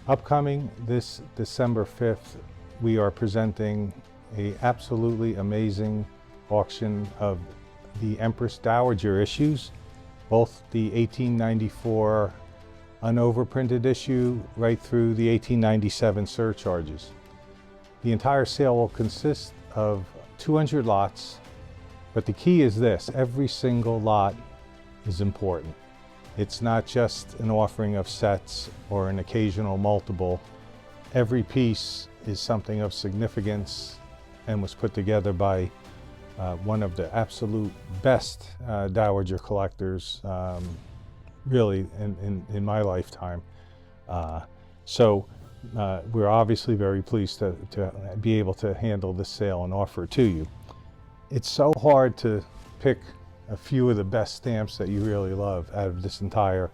Upcoming this December 5th, we are presenting a absolutely amazing auction of the Empress Dowager issues, both the 1894 unoverprinted issue right through the 1897 surcharges. The entire sale will consist of 200 lots, but the key is this: every single lot is important. It's not just an offering of sets or an occasional multiple. Every piece is something of significance and was put together by one of the absolute best Dowager collectors, really in my lifetime. So we're obviously very pleased to be able to handle this sale and offer it to you. It's so hard to pick a few of the best stamps that you really love out of this entire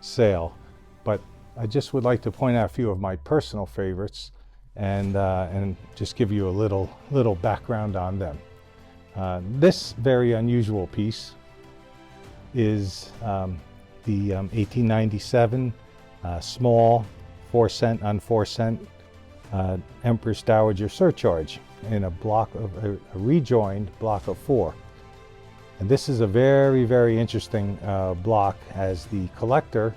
sale, but I just would like to point out a few of my personal favorites and just give you a little background on them. This very unusual piece is the 1897 small 4-cent on 4-cent Empress Dowager surcharge in a rejoined block of 4. And this is a very, very interesting block, as the collector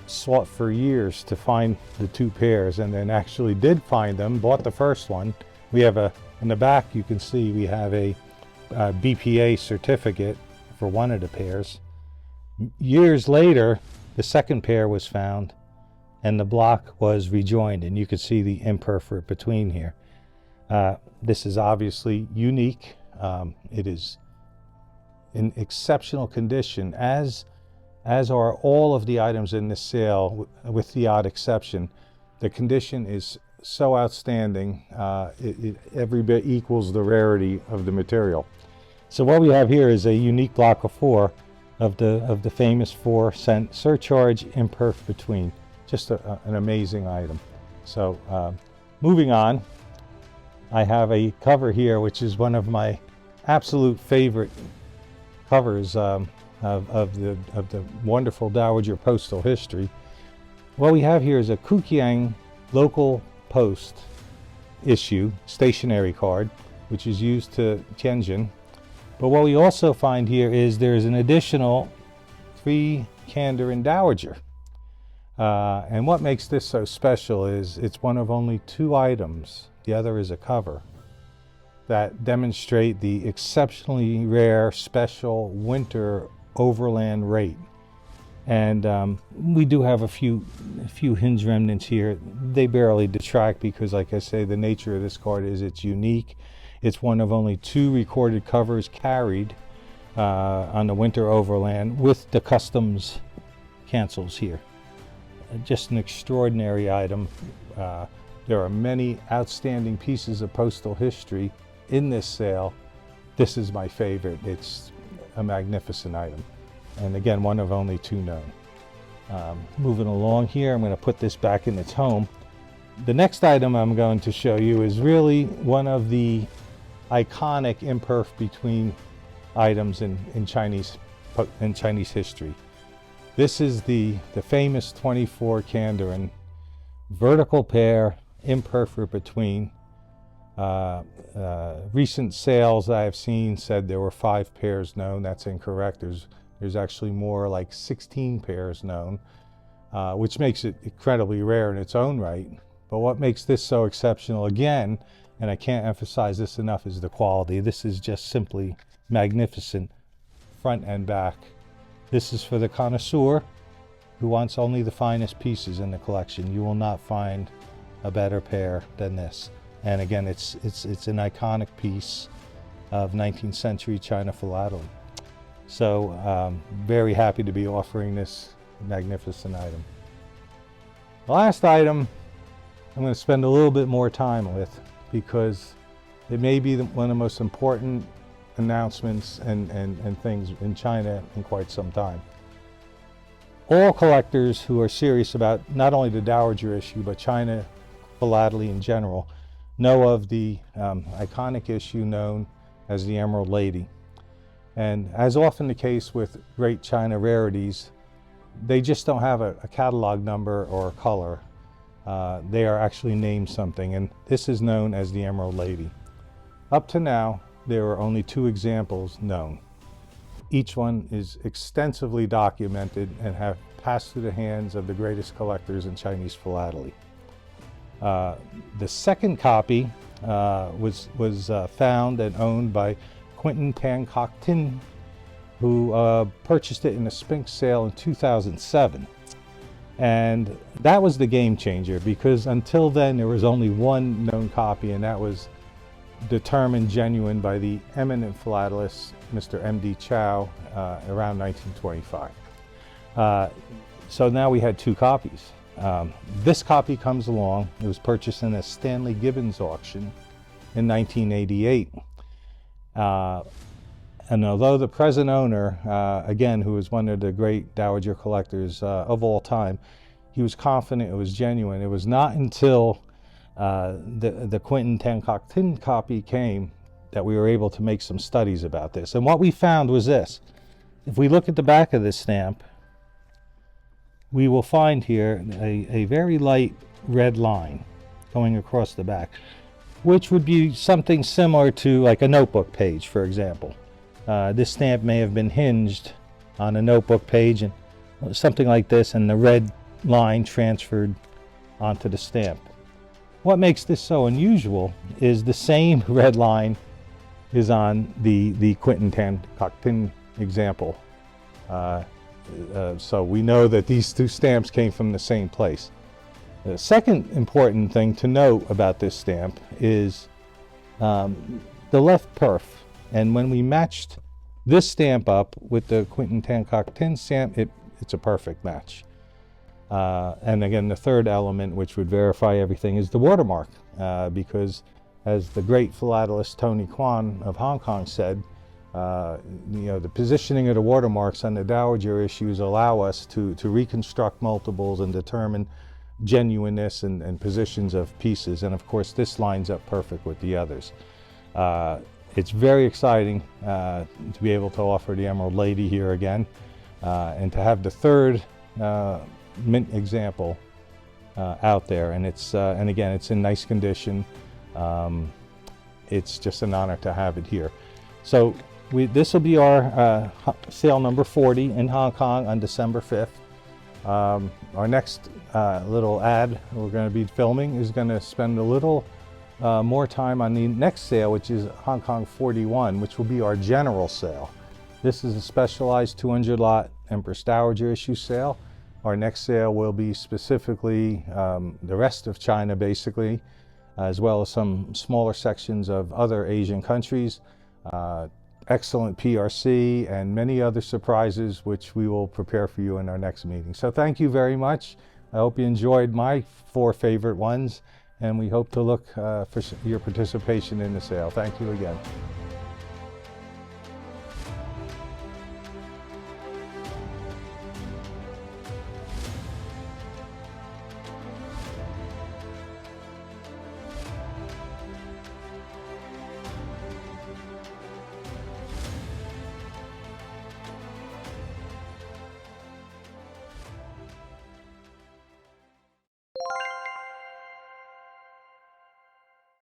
sought for years to find the two pairs, and then actually did find them, bought the first one. We have in the back you can see we have a BPA certificate for one of the pairs. Years later, the second pair was found and the block was rejoined, and you can see the imperforate between here. This is obviously unique. It is in exceptional condition, as are all of the items in this sale, with the odd exception. The condition is so outstanding, it every bit equals the rarity of the material. So what we have here is a unique block of 4 of the famous 4-cent surcharge imperf between. Just an amazing item. So moving on, I have a cover here which is one of my absolute favorite covers of the wonderful Dowager postal history. What we have here is a Kukiang local post issue stationery card, which is used to Tianjin. But what we also find here is there's an additional 3 Mandarin Dowager. And what makes this so special is it's one of only 2 items, the other is a cover, that demonstrate the exceptionally rare special winter overland rate. And we do have a few hinge remnants here. They barely detract because, like I say, the nature of this card is it's unique. It's one of only 2 recorded covers carried on the winter overland with the customs cancels here. Just an extraordinary item. There are many outstanding pieces of postal history in this sale. This is my favorite. It's a magnificent item, and again, one of only 2 known. Moving along here, I'm going to put this back in its home. The next item I'm going to show you is really one of the iconic imperf between items in Chinese history. This is the famous 24 Mandarin vertical pair imperforate between. Recent sales I have seen said there were 5 pairs known. That's incorrect. There's actually more, like 16 pairs known, which makes it incredibly rare in its own right. But what makes this so exceptional, again, and I can't emphasize this enough, is the quality. This is just simply magnificent, front and back. This is for the connoisseur who wants only the finest pieces in the collection. You will not find a better pair than this. And again, it's an iconic piece of 19th century China philately. So very happy to be offering this magnificent item. The last item I'm going to spend a little bit more time with, because it may be one of the most important announcements and things in China in quite some time. All collectors who are serious about not only the Dowager issue but China philately in general know of the iconic issue known as the Emerald Lady. And as often the case with great China rarities, They just don't have a catalog number or a color. They are actually named something, and this is known as the Emerald Lady. Up to now, there are only 2 examples known. Each one is extensively documented and have passed through the hands of the greatest collectors in Chinese philately. The second copy was found and owned by Quentin Tan Coc Tin, who purchased it in a Sphinx sale in 2007. And that was the game changer, because until then there was only one known copy, and that was determined genuine by the eminent philatelist Mr. M.D. Chow around 1925. So now we had 2 copies. This copy comes along. It was purchased in a Stanley Gibbons auction in 1988. And although the present owner, again, who is one of the great Dowager collectors of all time, he was confident it was genuine. It was not until the Quentin Tan Coc Tin copy came that we were able to make some studies about this. And what we found was this. If we look at the back of this stamp, we will find here a very light red line going across the back, which would be something similar to like a notebook page, for example. This stamp may have been hinged on a notebook page and something like this, and the red line transferred onto the stamp. What makes this so unusual is the same red line is on the Quentin Tan Coc Tin example. So we know that these 2 stamps came from the same place. The second important thing to note about this stamp is the left perf. And when we matched this stamp up with the Quentin Tan Coc Tin stamp, it's a perfect match. And again, the third element, which would verify everything, is the watermark, because as the great philatelist Tony Kwan of Hong Kong said, the positioning of the watermarks on the Dowager issues allow us to reconstruct multiples and determine genuineness and positions of pieces. And of course, this lines up perfect with the others. It's very exciting to be able to offer the Emerald Lady here again, and to have the third mint example out there. And and again, it's in nice condition. It's just an honor to have it here. So this will be our sale number 40 in Hong Kong on December 5th. Our next little ad we're going to be filming is going to spend a little more time on the next sale, which is Hong Kong 41, which will be our general sale. This is a specialized 200 lot Empress Dowager issue sale. Our next sale will be specifically the rest of China, basically, as well as some smaller sections of other Asian countries, excellent PRC, and many other surprises which we will prepare for you in our next meeting. So thank you very much. I hope you enjoyed my 4 favorite ones, and we hope to look for your participation in the sale. Thank you again.